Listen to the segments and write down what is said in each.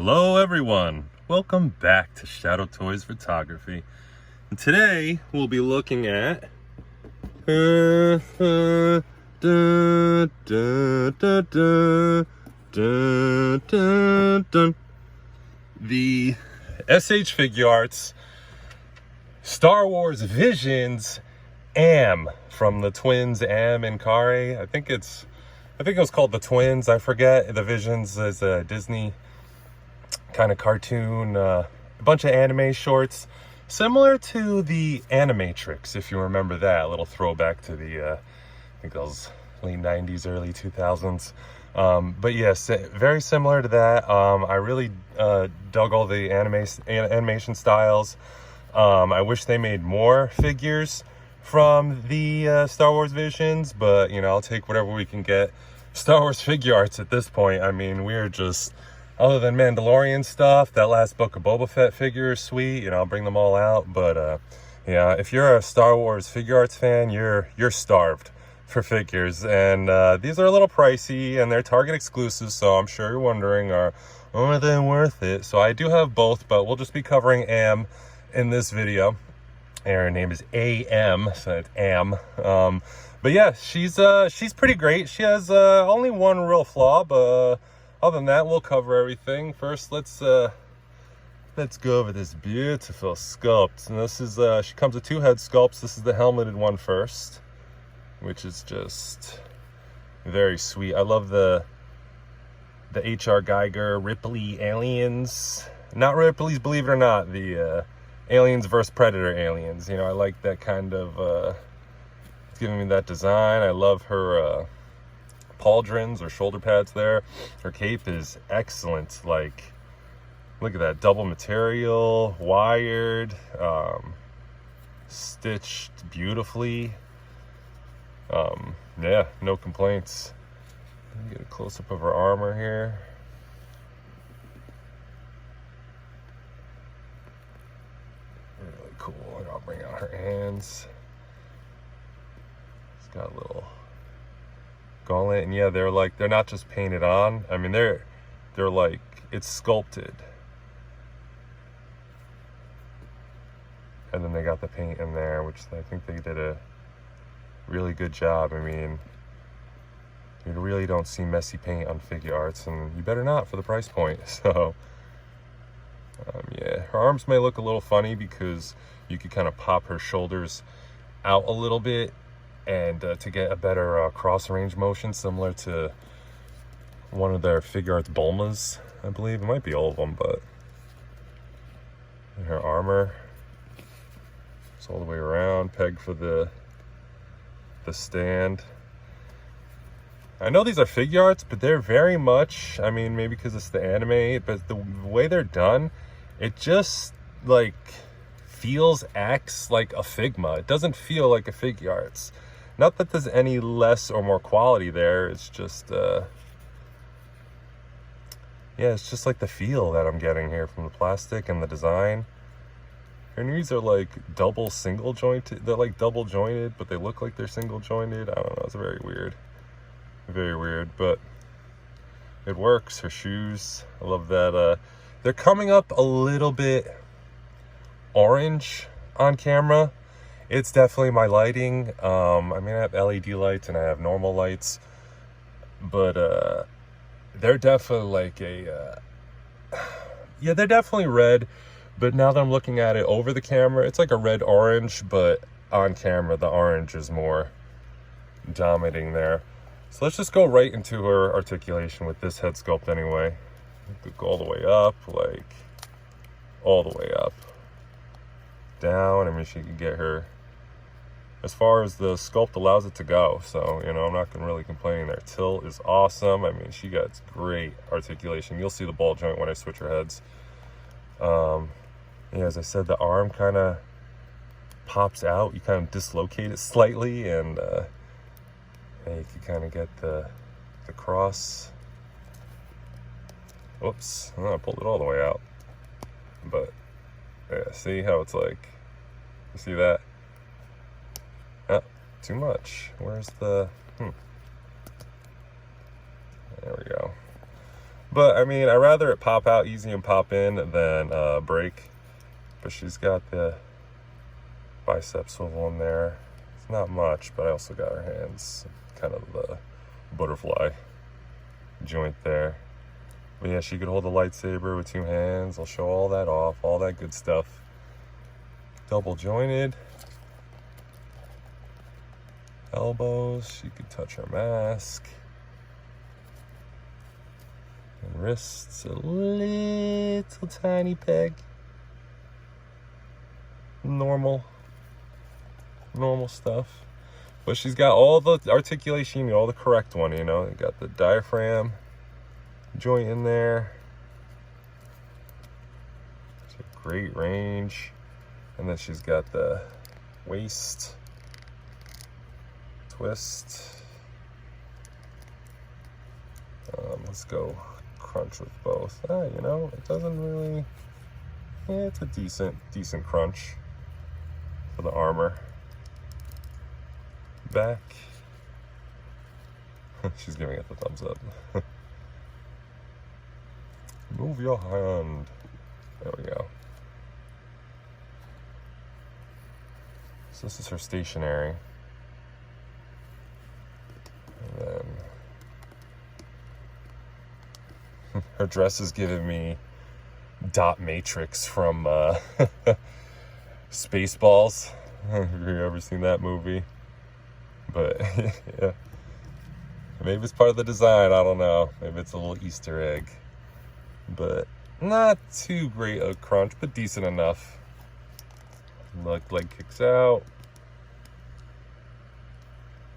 Hello everyone, welcome back to Shadow Toys Photography. And today we'll be looking at the S.H Figuarts Star Wars Visions Am from the twins Am and Kare. I think it was called the twins. I forget. The Visions is a Disney kind of cartoon, a bunch of anime shorts, similar to the Animatrix, if you remember that. A little throwback to the, I think those late 90s, early 2000s. But yes, very similar to that. I really dug all the animation styles. I wish they made more figures from the Star Wars Visions, but you know, I'll take whatever we can get. Star Wars Figuarts at this point, I mean, we're just, other than Mandalorian stuff, that last Book of Boba Fett figure is sweet, you know, I'll bring them all out. But yeah, if you're a Star Wars Figuarts fan, you're starved for figures. And these are a little pricey and they're Target exclusives, so I'm sure you're wondering, are they worth it? So I do have both, but we'll just be covering Am in this video. And her name is AM, so it's Am. But yeah, she's pretty great. She has only one real flaw, but other than that, we'll cover everything. First, let's go over this beautiful sculpt. And this is she comes with two head sculpts. This is the helmeted one first, which is just very sweet. I love the H.R. Geiger Ripley aliens. Not Ripley's, believe it or not, the Aliens vs. Predator aliens. You know, I like that kind of, it's giving me that design. I love her pauldrons or shoulder pads there. Her cape is excellent. Like, look at that, double material, wired, stitched beautifully. Yeah, no complaints. Let me get a close-up of her armor here. Cool. And I'll bring out her hands. It's got a little gauntlet, and yeah, they're not just painted on. I mean, they're like, it's sculpted, and then they got the paint in there, which I think they did a really good job. I mean, you really don't see messy paint on Figuarts, and you better not for the price point. So yeah, her arms may look a little funny because you could kind of pop her shoulders out a little bit and to get a better cross range motion, similar to one of their Figuarts Bulmas, I believe. It might be all of them, but and her armor, it's all the way around, peg for the stand. I know these are Figuarts, but they're very much, I mean, maybe because it's the anime, but the way they're done, it just like acts like a Figma. It doesn't feel like a Figuarts. Not that there's any less or more quality there. It's just yeah, it's just like the feel that I'm getting here from the plastic and the design. Her knees are like double single jointed. They're like double jointed, but they look like they're single jointed. I don't know, it's very weird, but it works. Her shoes, I love that. They're coming up a little bit orange on camera. It's definitely my lighting. I mean, I have LED lights and I have normal lights, but they're definitely like a yeah, they're definitely red, but now that I'm looking at it over the camera, it's like a red orange, but on camera the orange is more dominating there. So let's just go right into her articulation with this head sculpt anyway. Go all the way up, like all the way up, down. I mean, she can get her as far as the sculpt allows it to go. So, you know, I'm not gonna really complain there. Tilt is awesome. I mean, she got great articulation. You'll see the ball joint when I switch her heads. Yeah, as I said, the arm kind of pops out. You kind of dislocate it slightly, and yeah, you can kind of get the cross. Whoops, I pulled it all the way out. But yeah, see how it's like, you see that? Oh, too much. Where's the, there we go. But I mean, I'd rather it pop out easy and pop in than break. But she's got the bicep swivel in there. It's not much, but I also got her hands, kind of the butterfly joint there. But yeah, she could hold a lightsaber with 2 hands. I'll show all that off, all that good stuff. Double jointed. Elbows, she could touch her mask. And wrists, a little tiny peg. Normal stuff. But she's got all the articulation, all the correct one, you know. You got the diaphragm joint in there. It's a great range. And then she's got the waist twist. Let's go crunch with both. You know, it doesn't really, yeah, it's a decent crunch for the armor. Back. She's giving it the thumbs up. Move your hand. There we go. So this is her stationary. And then her dress is giving me Dot Matrix from Spaceballs. Have you ever seen that movie? But yeah, maybe it's part of the design. I don't know. Maybe it's a little Easter egg. But not too great a crunch, but decent enough. Look, leg kicks out.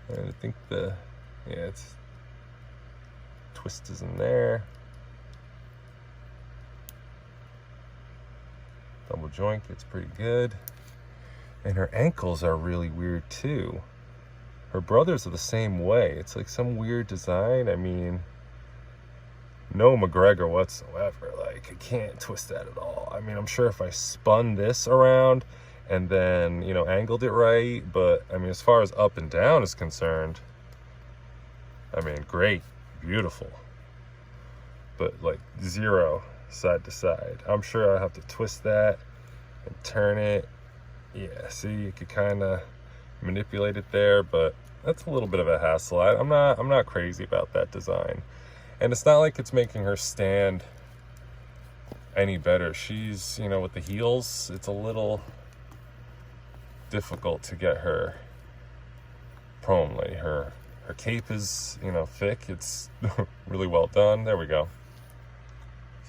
And I think it's twist is in there. Double joint gets pretty good. And her ankles are really weird too. Her brothers are the same way. It's like some weird design. I mean, no McGregor whatsoever. Like, I can't twist that at all. I mean, I'm sure if I spun this around and then, you know, angled it right, but I mean, as far as up and down is concerned, I mean, great, beautiful, but like zero side to side. I'm sure I have to twist that and turn it. Yeah, see, you could kind of manipulate it there, but that's a little bit of a hassle. I'm not crazy about that design, and it's not like it's making her stand any better. She's, you know, with the heels, it's a little difficult to get her prone. Her cape is, you know, thick. It's really well done. There we go.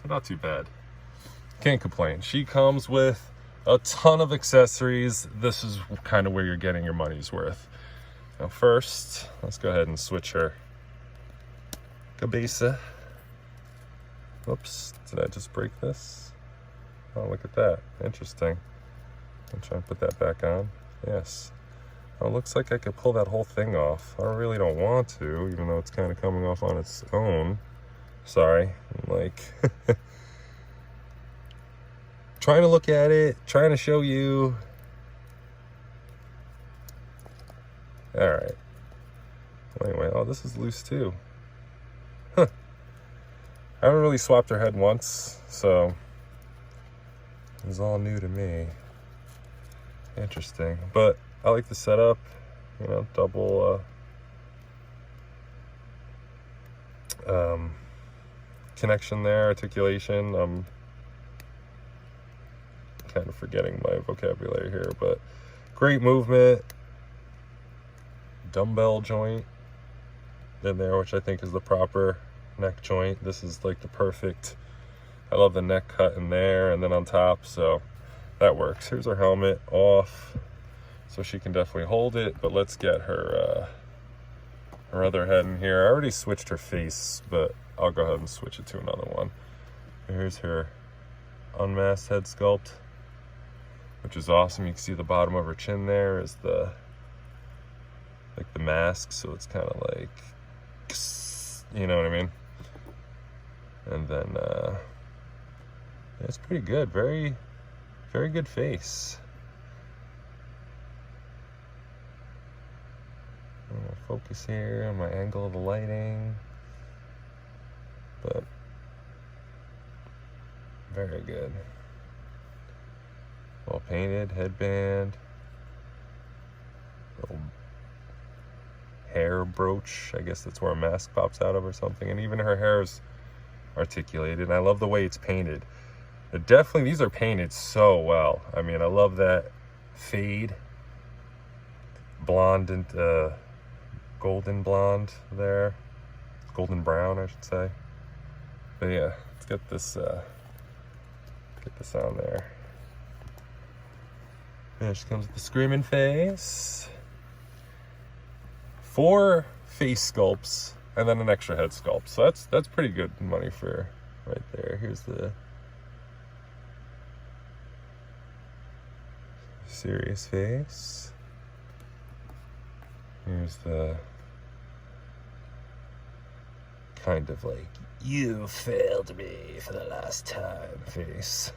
So not too bad. Can't complain. She comes with a ton of accessories. This is kind of where you're getting your money's worth. Now first, let's go ahead and switch her cabeza. Oops, did I just break this? Oh, look at that. Interesting. I'll try and put that back on. Yes. Oh, it looks like I could pull that whole thing off. I really don't want to, even though it's kind of coming off on its own. Sorry. Like, trying to look at it, trying to show you. All right. Anyway, oh, this is loose too. Huh. I haven't really swapped her head once, so it was all new to me. Interesting, but I like the setup, you know, double connection there, articulation. I'm kind of forgetting my vocabulary here, but great movement. Dumbbell joint in there, which I think is the proper neck joint. This is like the perfect, I love the neck cut in there and then on top, so that works. Here's her helmet off, so she can definitely hold it, but let's get her her other head in here. I already switched her face, but I'll go ahead and switch it to another one. Here's her unmasked head sculpt, which is awesome. You can see the bottom of her chin there is the mask, so it's kind of like, you know what I mean? And then it's pretty good. Very, very good face. I'm gonna focus here on my angle of the lighting, but very good. Well painted, headband. Little hair brooch. I guess that's where a mask pops out of or something. And even her hair is articulated. And I love the way it's painted. Definitely, these are painted so well. I mean, I love that fade. Blonde and golden blonde there. Golden brown, I should say. But yeah, let's get this on there. There she comes with the screaming face. 4 face sculpts and then an extra head sculpt. So that's pretty good money for right there. Here's the serious face. Here's the kind of like, you failed me for the last time face.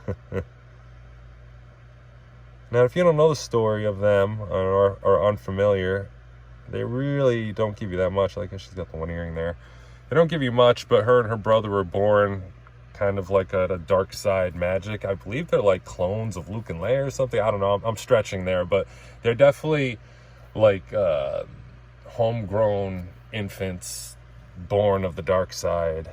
Now, if you don't know the story of them or are unfamiliar, they really don't give you that much. Like, she's got the one earring there. They don't give you much, but her and her brother were born kind of like a dark side magic. I believe they're like clones of Luke and Leia or something. I don't know. I'm stretching there, but they're definitely like homegrown infants born of the dark side.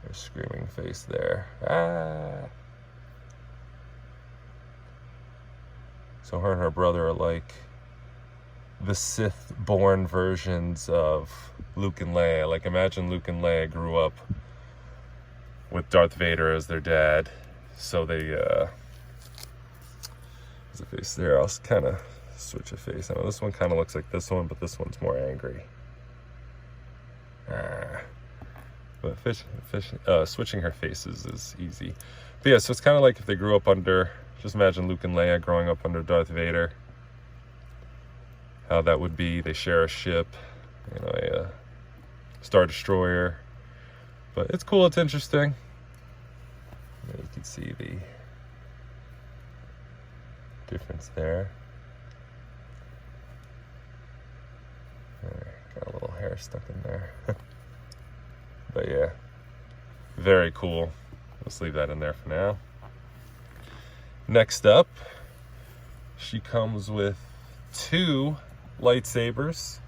There's screaming face there. Ah. So her and her brother are like the Sith-born versions of Luke and Leia. Like, imagine Luke and Leia grew up with Darth Vader as their dad. So they, there's a face there. I'll kind of switch a face. I know this one kind of looks like this one, but this one's more angry. But switching her faces is easy. But yeah, so it's kind of like if they grew up under, just imagine Luke and Leia growing up under Darth Vader. How that would be. They share a ship, you know, a Star Destroyer. But it's cool, it's interesting. You can see the difference there. Got a little hair stuck in there. But yeah, very cool. Let's leave that in there for now. Next up, she comes with 2 lightsabers,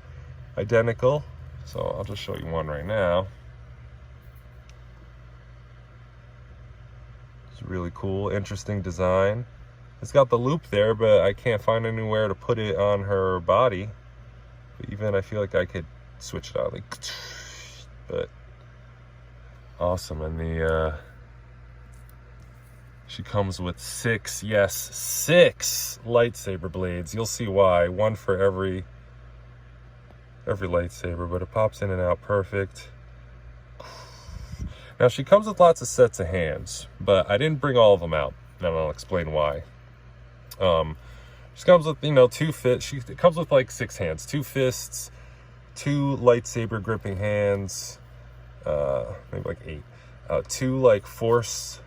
identical. So I'll just show you one right now. It's really cool, interesting design. It's got the loop there, but I can't find anywhere to put it on her body. But even I feel like I could switch it out, like, but awesome. And the she comes with 6, yes, 6 lightsaber blades. You'll see why. 1 for every lightsaber, but it pops in and out perfect. Now she comes with lots of sets of hands, but I didn't bring all of them out, and I'll explain why. She comes with, 2 fists. It comes with like 6 hands, 2 fists, 2 lightsaber gripping hands, maybe like 8, 2 like force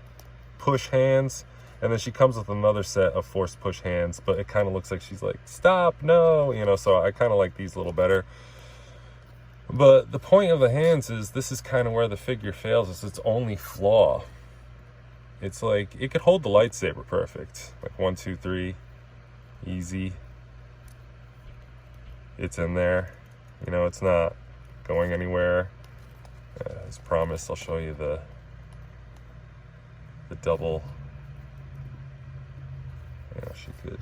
push hands, and then she comes with another set of force push hands, but it kind of looks like she's like, stop, no, so I kind of like these a little better. But the point of the hands is, this is kind of where the figure fails. It's its only flaw. It's like, it could hold the lightsaber perfect, like 1, 2, 3, easy. It's in there, it's not going anywhere. As promised, I'll show you the double. She could,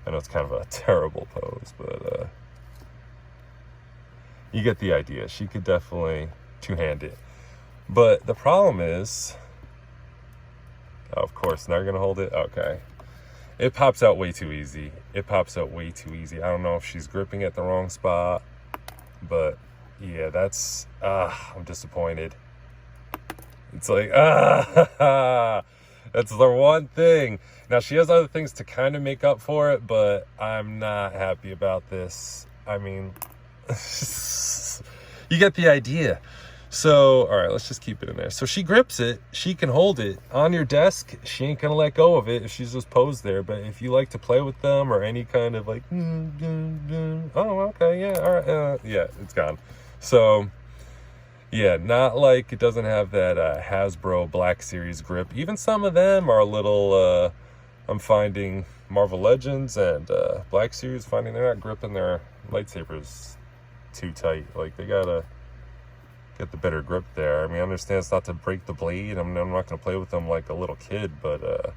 I know it's kind of a terrible pose, but you get the idea. She could definitely two-hand it. But the problem is, of course, now you're gonna hold it. Okay, it pops out way too easy. I don't know if she's gripping at the wrong spot, but yeah, that's I'm disappointed. It's like, that's the one thing. Now, she has other things to kind of make up for it, but I'm not happy about this. I mean, you get the idea. So, all right, let's just keep it in there. So she grips it. She can hold it on your desk. She ain't going to let go of it if she's just posed there. But if you like to play with them or any kind of like, oh, okay, yeah, all right, yeah, it's gone. So Yeah, not like it doesn't have that Hasbro Black Series grip. Even some of them are a little, I'm finding Marvel Legends and Black Series, finding they're not gripping their lightsabers too tight. Like, they gotta get the better grip there. I mean, I understand it's not to break the blade. I'm not gonna play with them like a little kid, but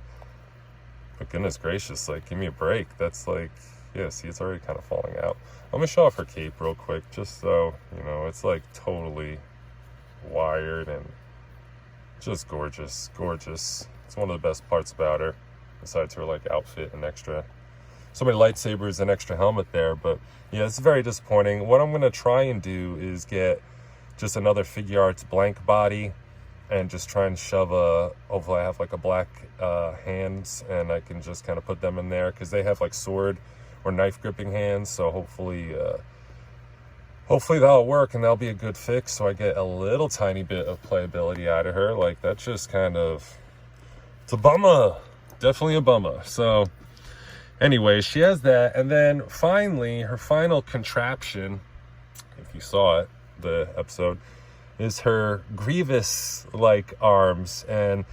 goodness gracious, like, give me a break. That's like, yeah, see, it's already kind of falling out. I'm gonna show off her cape real quick, just so, you know, it's like totally wired and just gorgeous. It's one of the best parts about her, besides her like outfit and extra, so many lightsabers and extra helmet there. But yeah, it's very disappointing. What I'm gonna try and do is get just another Figuarts blank body and just try and shove hopefully I have like a black hands, and I can just kind of put them in there, because they have like sword or knife gripping hands. So hopefully that'll work, and that'll be a good fix, so I get a little tiny bit of playability out of her. Like, that's just kind of, it's a bummer, definitely a bummer. So anyway, she has that. And then finally, her final contraption, if you saw it, the episode, is her Grievous like arms. And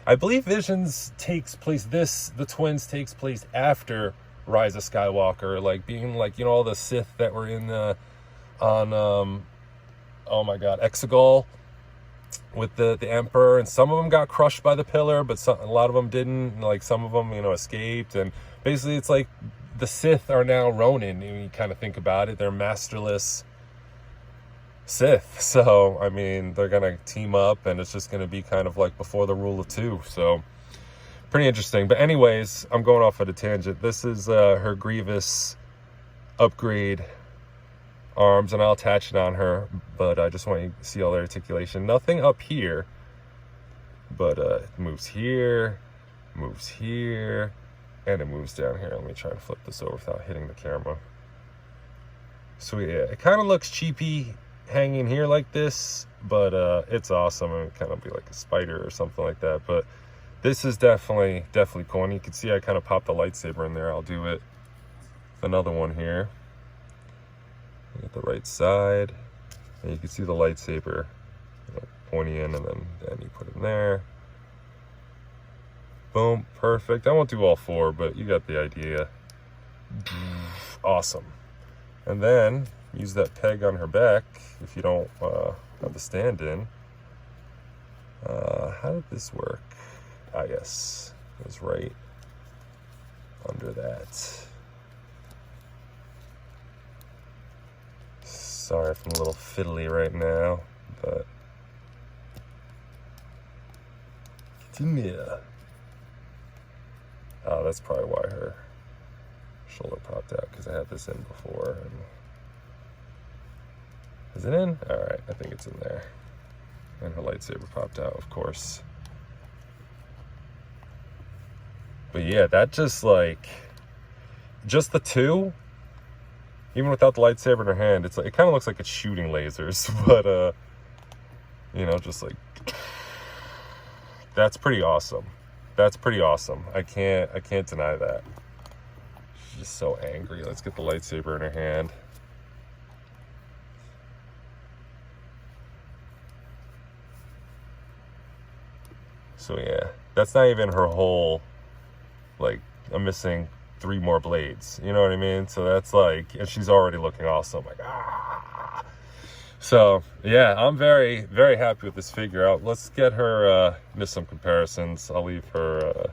I believe Visions takes place, the twins takes place after Rise of Skywalker, like being like, you know, all the Sith that were in oh my god, Exegol with the Emperor, and some of them got crushed by the pillar, but a lot of them didn't. Like, some of them, you know, escaped. And basically it's like the Sith are now Ronin. You kind of think about it, they're masterless Sith. So I mean, they're gonna team up, and it's just gonna be kind of like before the rule of two. So pretty interesting. But anyways, I'm going off at a tangent. This is her Grievous upgrade arms, and I'll attach it on her, but I just want you to see all the articulation. Nothing up here, but it moves here, and it moves down here. Let me try and flip this over without hitting the camera. So yeah, it kind of looks cheapy hanging here like this, but it's awesome. It would kind of be like a spider or something like that, but this is definitely cool. And you can see I kind of popped the lightsaber in there. I'll do it with another one here. At the right side, and you can see the lightsaber, you know, pointing in, and then you put it in there. Boom, perfect. I won't do all four, but you got the idea. Awesome. And then use that peg on her back if you don't have the stand-in. How did this work? Ah, yes, it was right under that. Sorry if I'm a little fiddly right now, but yeah. Oh, that's probably why her shoulder popped out, because I had this in before. And is it in? All right, I think it's in there. And her lightsaber popped out, of course. But yeah, that just like, just the two. Even without the lightsaber in her hand, it's like, it kind of looks like it's shooting lasers, but you know, just like, that's pretty awesome. That's pretty awesome. I can't deny that. She's just so angry. Let's get the lightsaber in her hand. So yeah, that's not even her whole, like, I'm missing 3 more blades, you know what I mean? So that's like, and she's already looking awesome, like, ah. So yeah, I'm very, very happy with this figure. Let's get her into some comparisons. I'll leave her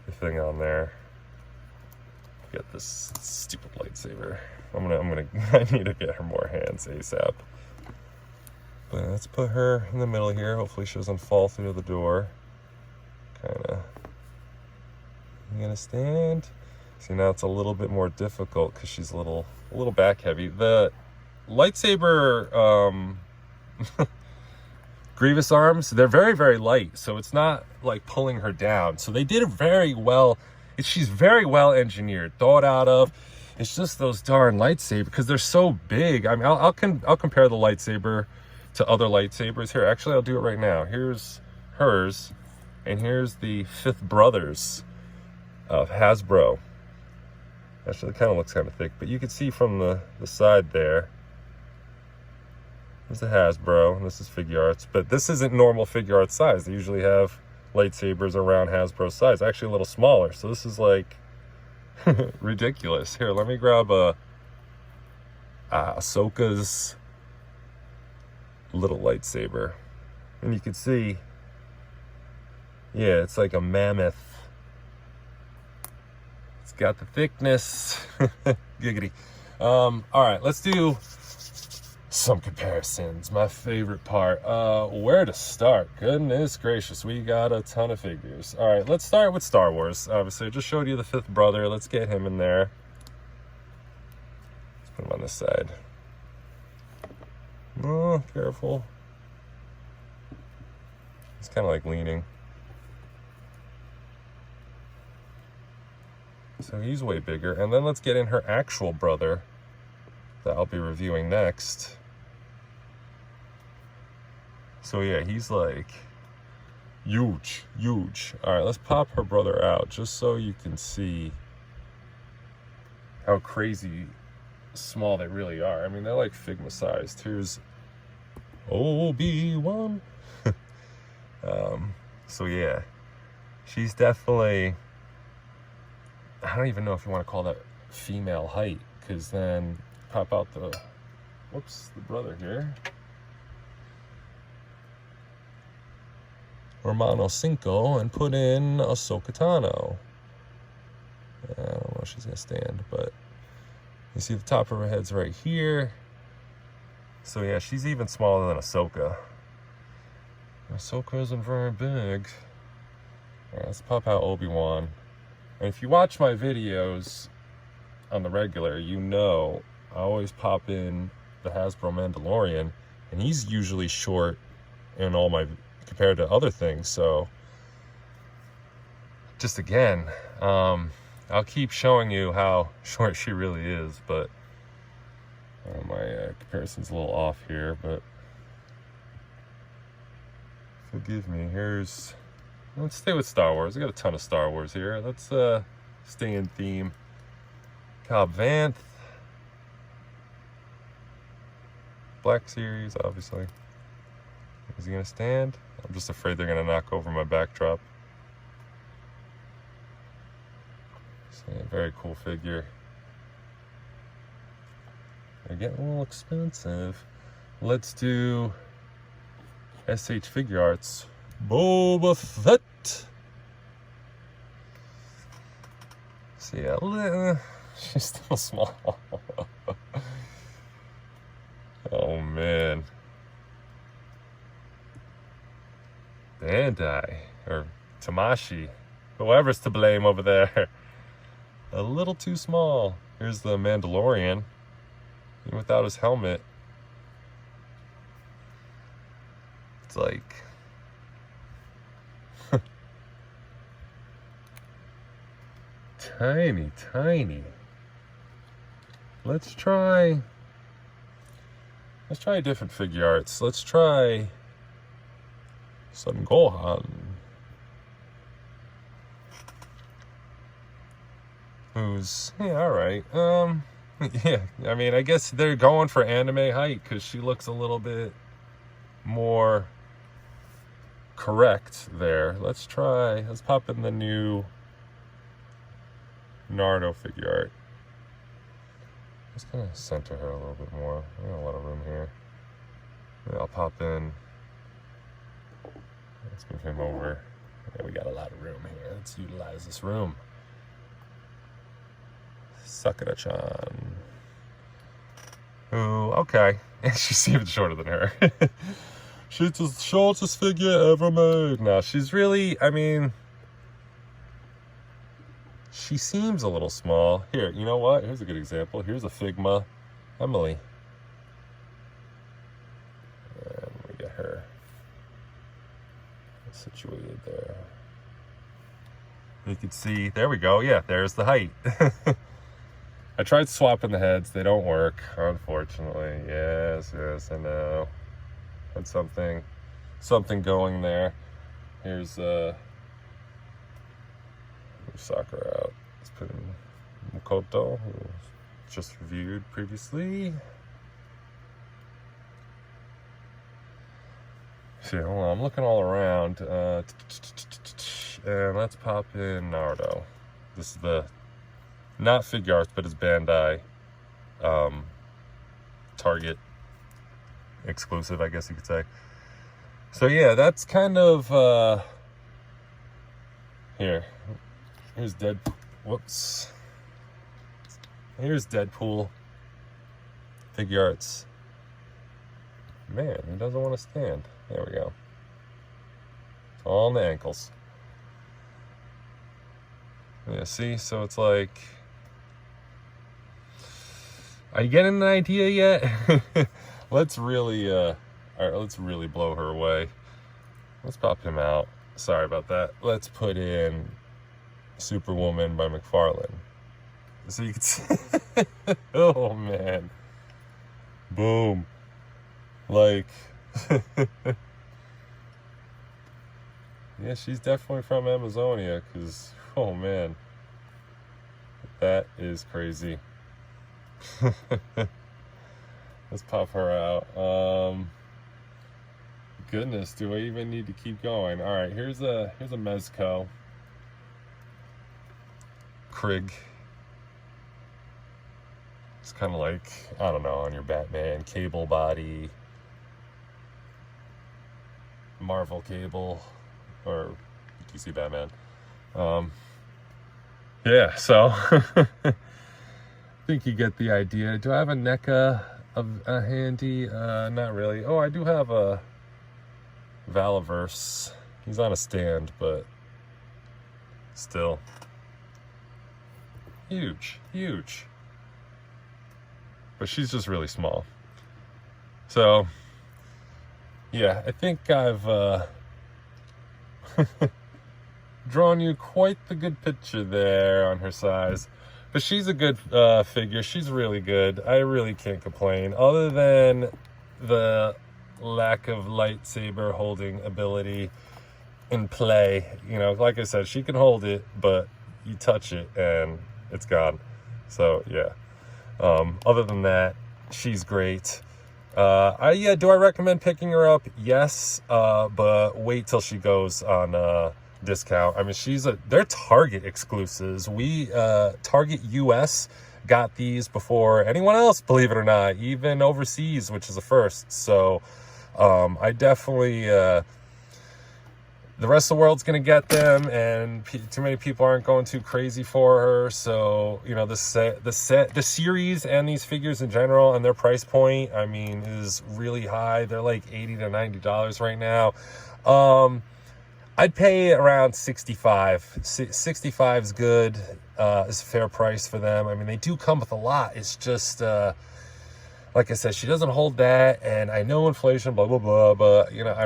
the thing on there. Get this stupid lightsaber. I need to get her more hands ASAP. But let's put her in the middle here. Hopefully she doesn't fall through the door. Kinda. You gonna stand? See, now it's a little bit more difficult because she's a little back heavy. The lightsaber Grievous arms, they're very, very light, so it's not like pulling her down. So they did it very well. She's very well engineered, thought out of. It's just those darn lightsabers, because they're so big. I mean, I'll compare the lightsaber to other lightsabers. Here, actually, I'll do it right now. Here's hers. And here's the Fifth Brothers of Hasbro. Actually, it kind of looks kind of thick, but you can see from the side there, There's a Hasbro, and this is Figuarts, but this isn't normal Figuarts size. They usually have lightsabers around Hasbro size, actually a little smaller. So this is like ridiculous. Here, let me grab a Ahsoka's little lightsaber, and you can see, yeah, it's like a mammoth. It's got the thickness. Giggity. All right, let's do some comparisons. My favorite part. Where to start? Goodness gracious, we got a ton of figures. All right, let's start with Star Wars. Obviously, I just showed you the fifth brother. Let's get him in there. Let's put him on this side. Oh, careful. He's kind of like leaning. So he's way bigger. And then let's get in her actual brother that I'll be reviewing next. So yeah, he's like huge, huge. All right, let's pop her brother out just so you can see how crazy small they really are. I mean, they're like Figma sized. Here's Obi-Wan. So yeah, she's definitely, I don't even know if you want to call that female height, because then pop out the, whoops, the brother here. Romano Cinco, and put in Ahsoka Tano. I don't know if she's going to stand, but you see the top of her head's right here. So yeah, she's even smaller than Ahsoka. Ahsoka isn't very big. All right, let's pop out Obi-Wan. And if you watch my videos on the regular, you know I always pop in the Hasbro Mandalorian, and he's usually short in all my, compared to other things. So just again, I'll keep showing you how short she really is, but my comparison's a little off here, but forgive me. Here's, let's stay with Star Wars. I got a ton of Star Wars here. Let's stay in theme. Cobb Vanth. Black Series, obviously. Is he gonna stand? I'm just afraid they're gonna knock over my backdrop. So, yeah, very cool figure. They're getting a little expensive. Let's do S.H Figuarts. Boba Fett. So yeah, she's still small. Oh man. Bandai, or Tamashii, whoever's to blame over there. A little too small. Here's the Mandalorian, even without his helmet. It's like tiny, tiny. Let's try different Figuarts. Let's try Son Gohan, who's, yeah, all right. Yeah, I mean, I guess they're going for anime height because she looks a little bit more correct there. Let's pop in the new Naruto Figuart. Just gonna center her a little bit more. I got a lot of room here. Maybe I'll pop in. Let's move him over. Yeah, we got a lot of room here. Let's utilize this room. Sakura-chan. Ooh, okay. She's even shorter than her. She's the shortest figure ever made. No, she's really, I mean, she seems a little small. Here, you know what? Here's a good example. Here's a Figma Emily. And we get her situated there. You can see, there we go. Yeah, there's the height. I tried swapping the heads. They don't work, unfortunately. Yes, I know. Had something going there. Here's Sakura out. Let's put in Makoto, who was just reviewed previously. See, hold on, I'm looking all around. And let's pop in Naruto. This is the, not Figuarts, but it's Bandai Target exclusive, I guess you could say. So yeah, that's kind of, here's whoops. Here's Deadpool. Figuarts. Man, he doesn't want to stand. There we go. It's all on the ankles. Yeah, see? So it's like... Are you getting an idea yet? Let's really, alright, let's really blow her away. Let's pop him out. Sorry about that. Let's put in Superwoman by McFarlane. So you can see... Oh, man. Boom. Like... Yeah, she's definitely from Amazonia, because, oh man, that is crazy. Let's pop her out. Goodness, do I even need to keep going? All right, here's a Mezco. Krieg. It's kind of like, I don't know, on your Batman, Cable body, Marvel Cable, or DC Batman. Yeah, so I think you get the idea. Do I have a NECA handy? Not really. Oh, I do have a Valaverse. He's on a stand, but still huge. But she's just really small. So yeah, I think I've drawn you quite the good picture there on her size. But she's a good figure. She's really good. I really can't complain. Other than the lack of lightsaber holding ability in play. You know, like I said, she can hold it, but you touch it and it's gone. So, yeah. Other than that, she's great. Yeah, do I recommend picking her up? Yes, but wait till she goes on discount. I mean, they're Target exclusives. We Target US got these before anyone else, believe it or not, even overseas, which is a first. So I definitely the rest of the world's gonna get them, and too many people aren't going too crazy for her. So, you know, the series and these figures in general and their price point, I mean, is really high. They're like $80 to $90 right now. I'd pay around $65. 65 is good. It's a fair price for them. I mean, they do come with a lot. It's just, like I said, she doesn't hold that, and I know inflation, blah, blah, blah, but, you know, I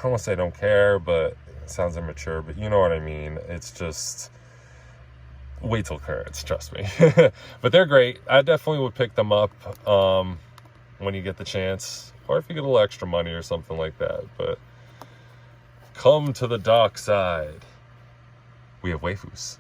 don't want to say I don't care, but it sounds immature, but you know what I mean. It's just, wait till clearance, trust me. But they're great. I definitely would pick them up when you get the chance, or if you get a little extra money or something like that. But come to the dark side. We have waifus.